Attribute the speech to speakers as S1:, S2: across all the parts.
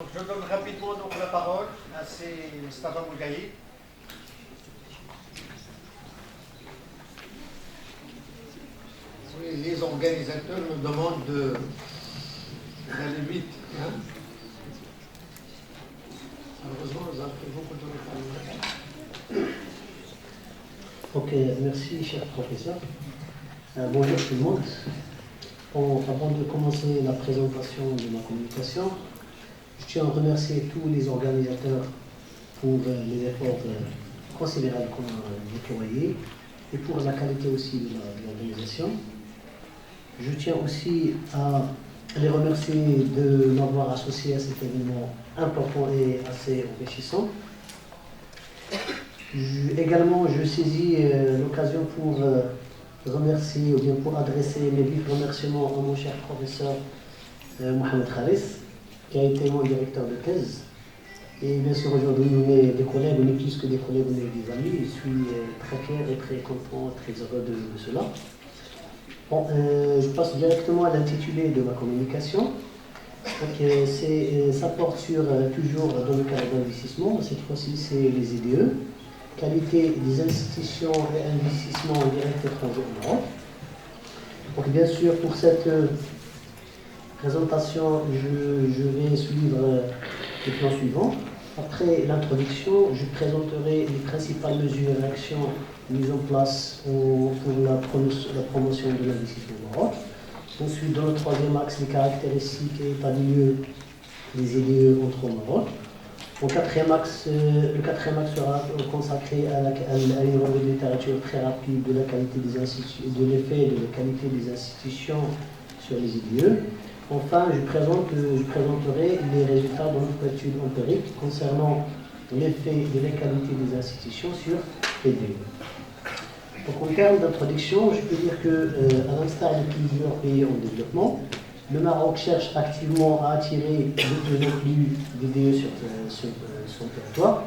S1: Je donne rapidement donc la parole à Mustafa Mougaï.
S2: Oui, les organisateurs me demandent d'aller vite. Hein? Malheureusement, nous avons pris beaucoup de retard.
S3: Ok, merci cher professeur. Bonjour tout le monde. Avant de commencer la présentation de ma communication, je tiens à remercier tous les organisateurs pour les efforts considérables qu'on a déployés et pour la qualité aussi de l'organisation. Je tiens aussi à les remercier de m'avoir associé à cet événement important et assez enrichissant. Également, je saisis l'occasion pour remercier ou bien pour adresser mes vifs remerciements à mon cher professeur Mohamed Khalis, qui a été mon directeur de thèse. Et bien sûr, aujourd'hui, on est des collègues, on est plus que des collègues, on est des amis. Je suis très fier et très content, très heureux de cela. Bon, je passe directement à l'intitulé de ma communication. Donc, ça porte sur, toujours dans le cadre d'investissement, cette fois-ci c'est les IDE, qualité des institutions et investissements directs étrangers en Europe. Donc bien sûr, pour cette présentation, je vais suivre le plan suivant. Après l'introduction, je présenterai les principales mesures et actions mises en place pour la promotion de l'investissement en Europe. Ensuite, dans le troisième axe, les caractéristiques et état des lieux des IDE entre en Europe. Le quatrième axe sera consacré à une revue de littérature très rapide de la qualité des institutions, de l'effet et de la qualité des institutions sur les IDE. Enfin, je présenterai les résultats de notre étude empirique concernant l'effet et la qualité des institutions sur les IDE. Donc, en termes d'introduction, je peux dire qu'à l'instar de plusieurs pays en développement, le Maroc cherche activement à attirer de plus en plus d'IDE sur son territoire,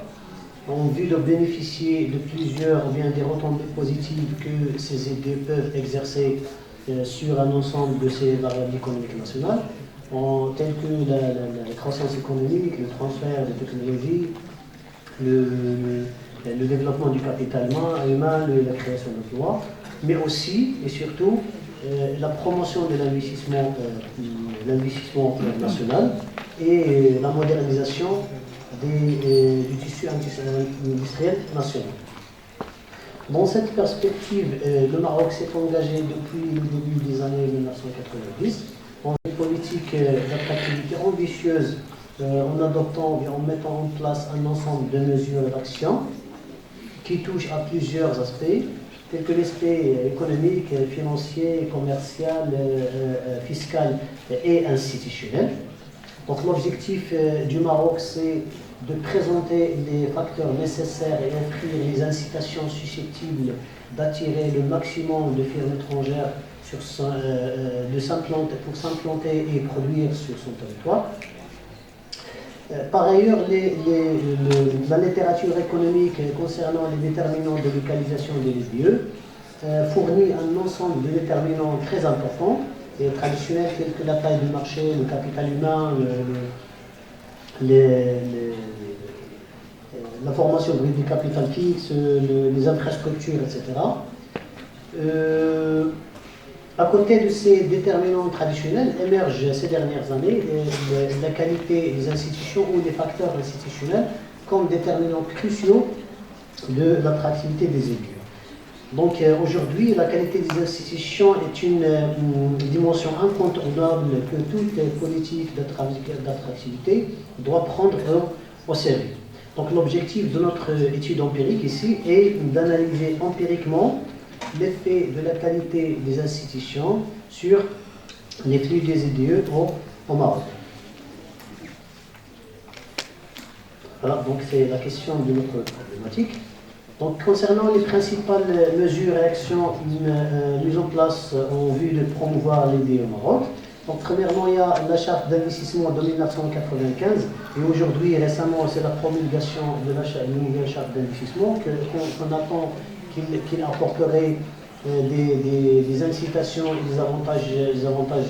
S3: en vue de bénéficier de plusieurs, ou bien des retombées positives que ces IDE peuvent exercer sur un ensemble de ces variables économiques nationales, telles que la croissance économique, le transfert de technologies, le développement du capital humain, la création d'emplois, mais aussi et surtout la promotion de l'investissement national et la modernisation du tissu industriel national. Dans cette perspective, le Maroc s'est engagé depuis le début des années 1990 dans une politique d'attractivité ambitieuse en adoptant et en mettant en place un ensemble de mesures d'action qui touchent à plusieurs aspects, tels que l'aspect économique, financier, commercial, fiscal et institutionnel. Donc l'objectif du Maroc, c'est de présenter les facteurs nécessaires et offrir les incitations susceptibles d'attirer le maximum de firmes étrangères pour s'implanter et produire sur son territoire. Par ailleurs, la littérature économique concernant les déterminants de localisation des IDE fournit un ensemble de déterminants très importants et traditionnels tels que la taille du marché, le capital humain, la formation brute du capital fixe, les infrastructures, etc. À côté de ces déterminants traditionnels, émergent ces dernières années la qualité des institutions ou des facteurs institutionnels comme déterminants cruciaux de l'attractivité des IDE. Donc aujourd'hui, la qualité des institutions est une dimension incontournable que toute politique d'attractivité doit prendre au sérieux. Donc l'objectif de notre étude empirique ici est d'analyser empiriquement l'effet de la qualité des institutions sur les flux des IDE au Maroc. Voilà, donc c'est la question de notre problématique. Donc concernant les principales mesures et actions mises en place en vue de promouvoir l'IDE au Maroc, donc premièrement il y a la charte d'investissement de 1995 et aujourd'hui récemment c'est la promulgation de la nouvelle charte d'investissement qu'on attend qu'il apporterait des incitations et des avantages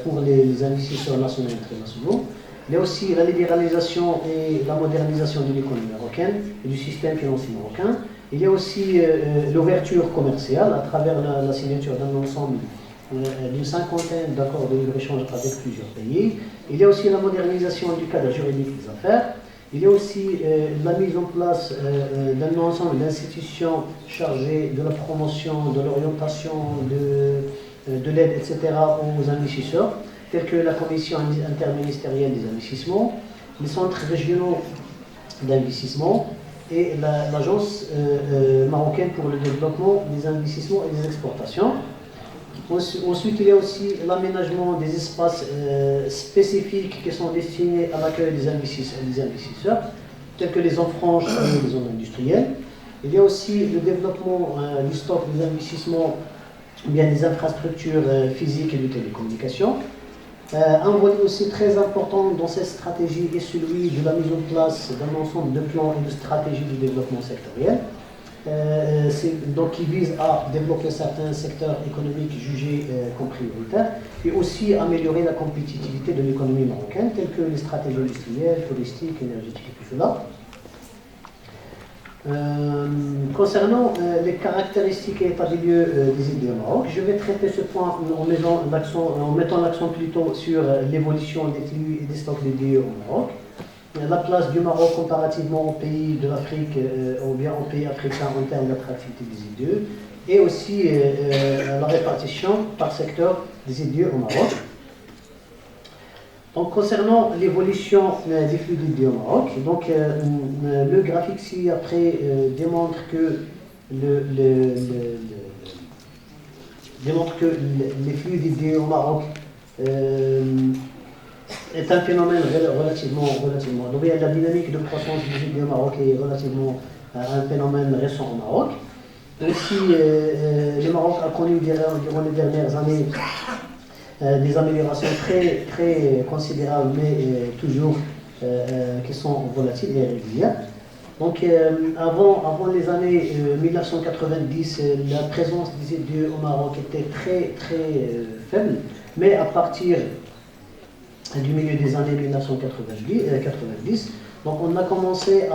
S3: pour les investisseurs nationaux et internationaux. Il y a aussi la libéralisation et la modernisation de l'économie marocaine et du système financier marocain. Il y a aussi l'ouverture commerciale à travers la signature d'un ensemble d'une cinquantaine d'accords de libre-échange avec plusieurs pays. Il y a aussi la modernisation du cadre juridique des affaires. Il y a aussi la mise en place d'un ensemble d'institutions chargées de la promotion, de l'orientation, de l'aide, etc. aux investisseurs, tels que la Commission interministérielle des investissements, les centres régionaux d'investissement et l'Agence marocaine pour le développement des investissements et des exportations. Ensuite, il y a aussi l'aménagement des espaces spécifiques qui sont destinés à l'accueil des investisseurs, tels que les zones franches et les zones industrielles. Il y a aussi le développement du stock des investissements, bien des infrastructures physiques et de télécommunications. Un volet aussi très important dans cette stratégie est celui de la mise en place d'un ensemble de plans et de stratégies de développement sectoriel. Donc qui vise à développer certains secteurs économiques jugés comme prioritaires et aussi améliorer la compétitivité de l'économie marocaine, telles que les stratégies industrielles, touristiques, énergétiques et tout cela. Concernant les caractéristiques et état des lieux des îles du Maroc, je vais traiter ce point en mettant l'accent plutôt sur l'évolution des flux et des stocks des lieux au Maroc, la place du Maroc comparativement aux pays de l'Afrique ou bien aux pays africains en termes d'attractivité des îles et aussi la répartition par secteur des îles au Maroc. Donc, concernant l'évolution des flux d'idées au Maroc, donc, le graphique ci-après démontre que les flux d'idées au Maroc est un phénomène relativement. Donc, la dynamique de croissance des idées au Maroc est relativement un phénomène récent au Maroc. Aussi, le Maroc a connu durant les dernières années des améliorations très, très considérables, mais toujours qui sont volatiles et régulières. Donc, avant les années 1990, la présence des idées au Maroc était très, très faible, mais à partir du milieu des années 1990, donc on a commencé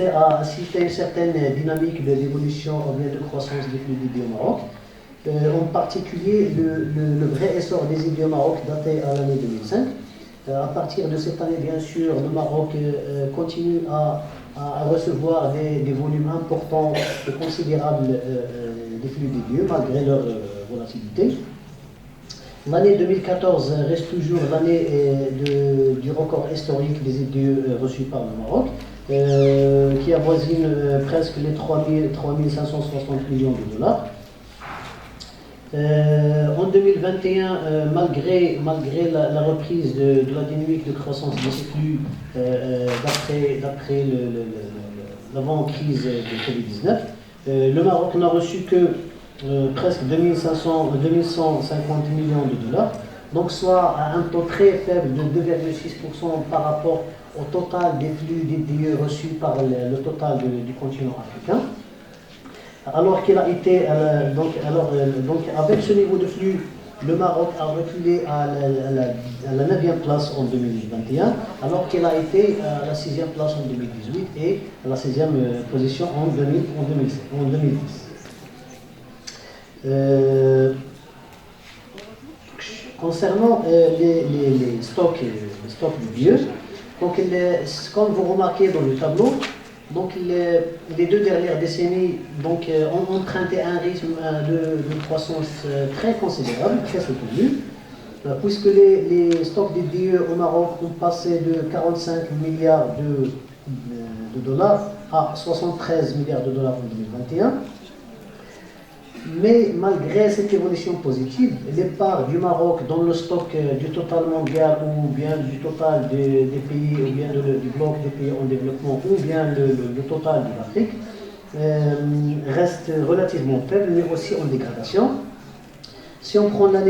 S3: à assister à une certaine dynamique d'évolution ou bien de croissance des flux d'idées au Maroc. En particulier, le vrai essor des idées au Maroc datait à l'année 2005. À partir de cette année, bien sûr, le Maroc continue à recevoir des volumes importants et considérables des flux d'idées, malgré leur volatilité. L'année 2014 reste toujours l'année du record historique des idées reçues par le Maroc, qui avoisine presque les 3 560 millions de dollars. En 2021, malgré la reprise de la dynamique de croissance de ces flux d'après l'avant-crise de Covid-19, le Maroc n'a reçu que presque 2150 millions de dollars, donc soit à un taux très faible de 2,6% par rapport au total des flux d'IDE reçus par le total du continent africain. Alors qu'il a été, donc avec ce niveau de flux, le Maroc a reculé à la 9e place en 2021, alors qu'il a été à la 6e place en 2018 et à la 6e position en 2010. Concernant les stocks du vieux, donc comme vous remarquez dans le tableau, donc les 2 dernières décennies ont emprunté un rythme de croissance très considérable, très soutenu, puisque les stocks des DE au Maroc ont passé de 45 milliards de dollars à 73 milliards de dollars en 2021. Mais malgré cette évolution positive, les parts du Maroc dans le stock du total mondial ou bien du total des pays ou bien du bloc des pays en développement ou bien le total de l'Afrique reste relativement faible mais aussi en dégradation. Si on prend la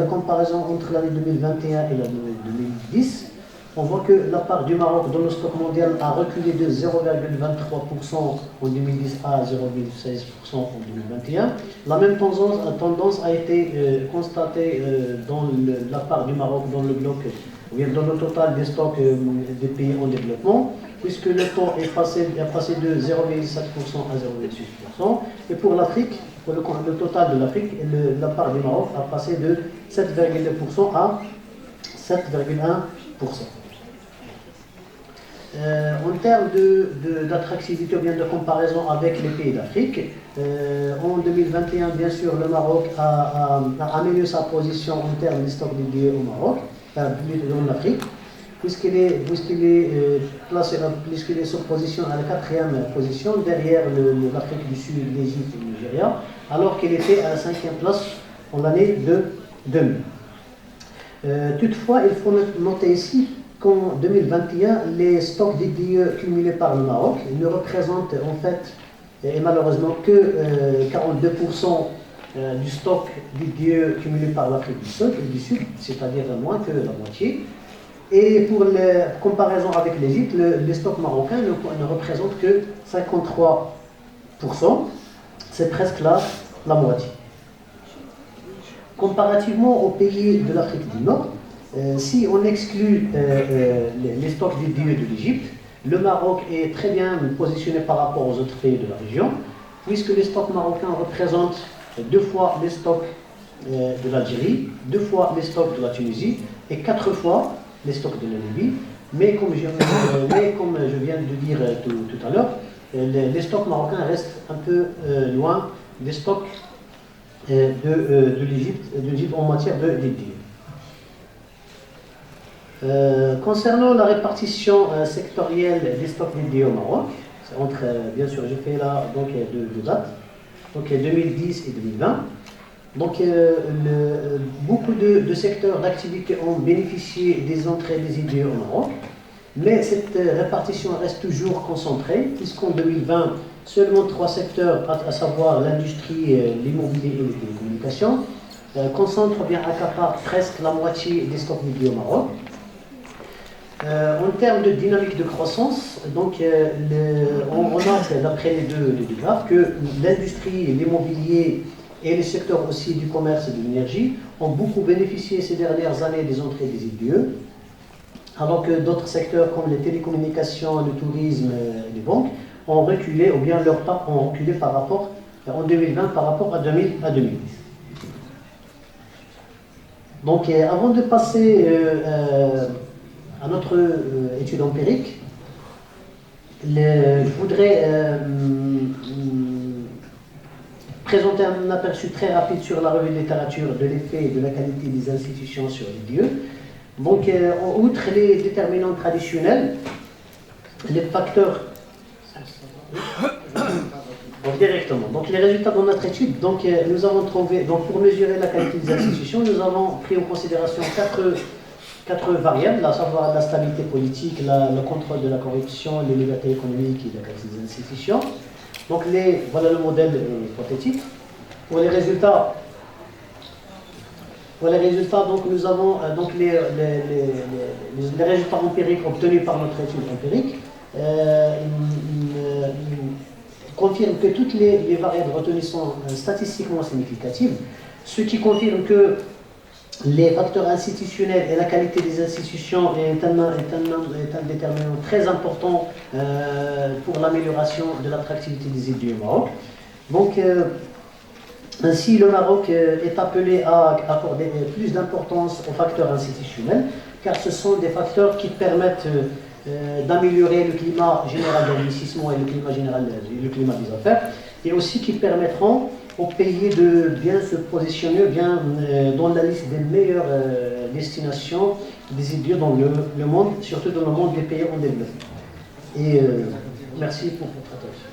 S3: comparaison entre l'année 2021 et l'année 2010, on voit que la part du Maroc dans le stock mondial a reculé de 0,23% en 2010 à 0,16% en 2021. La même tendance a été constatée dans la part du Maroc dans le bloc, ou bien dans le total des stocks des pays en développement, puisque le taux est passé de 0,7% à 0,6%. Et pour l'Afrique, pour le total de l'Afrique, la part du Maroc a passé de 7,2% à 7,1%. En termes d'attractivité ou bien de comparaison avec les pays d'Afrique, en 2021, bien sûr, le Maroc a amélioré sa position en termes de stocks dédiés au Maroc, en Afrique, puisqu'il est sur position à la 4e position, derrière l'Afrique du Sud, l'Égypte et le Nigeria, alors qu'il était à la 5e place en l'année 2000. Toutefois, il faut noter ici qu'en 2021, les stocks dédiés cumulés par le Maroc ne représentent en fait, et malheureusement, que 42% du stock dédié cumulé par l'Afrique du Sud, c'est-à-dire moins que la moitié. Et pour la comparaison avec l'Égypte, les stocks marocains ne représentent que 53%, c'est presque la moitié. Comparativement aux pays de l'Afrique du Nord, si on exclut les stocks dédiés de l'Égypte, le Maroc est très bien positionné par rapport aux autres pays de la région, puisque les stocks marocains représentent 2 fois les stocks de l'Algérie, 2 fois les stocks de la Tunisie et 4 fois les stocks de la Libye. Mais comme je viens de dire tout à l'heure, les stocks marocains restent un peu loin des stocks de l'Égypte en matière de dédiés. Concernant la répartition sectorielle des stocks dédiés au Maroc, bien sûr, j'ai fait là donc deux dates, donc 2010 et 2020. Donc beaucoup de secteurs d'activité ont bénéficié des entrées des dédiés au Maroc, mais cette répartition reste toujours concentrée, puisqu'en 2020, seulement 3 secteurs, à savoir l'industrie, l'immobilier et les télécommunications, concentrent bien accaparent presque la moitié des stocks dédiés au Maroc. En termes de dynamique de croissance, donc, on remarque, d'après les deux graphes, que l'industrie, l'immobilier et les secteurs aussi du commerce et de l'énergie ont beaucoup bénéficié ces dernières années des entrées des IDE, alors que d'autres secteurs comme les télécommunications, le tourisme et les banques ont reculé, ou bien leur part ont reculé par rapport, en 2020 par rapport à 2010. Donc avant de passer à notre étude empirique, je voudrais présenter un aperçu très rapide sur la revue de littérature de l'effet et de la qualité des institutions sur les lieux. Donc, outre les déterminants traditionnels, les facteurs. Donc, directement. Donc, les résultats de notre étude, donc, nous avons trouvé, donc, pour mesurer la qualité des institutions, nous avons pris en considération quatre variables, à savoir la stabilité politique, le contrôle de la corruption, les libertés économiques et la qualité des institutions. Donc, voilà le modèle hypothétique. Pour les résultats, donc, nous avons donc les résultats empiriques obtenus par notre étude empirique confirment que toutes les variables retenues sont statistiquement significatives, ce qui confirme que les facteurs institutionnels et la qualité des institutions est un déterminant très important pour l'amélioration de l'attractivité des îles du Maroc. Donc, ainsi, le Maroc est appelé à accorder plus d'importance aux facteurs institutionnels, car ce sont des facteurs qui permettent d'améliorer le climat général d'investissement et le climat général, le climat des affaires, et aussi qui permettront au pays de bien se positionner dans la liste des meilleures destinations des idées dans le monde, surtout dans le monde des pays en développement. Et merci pour votre attention.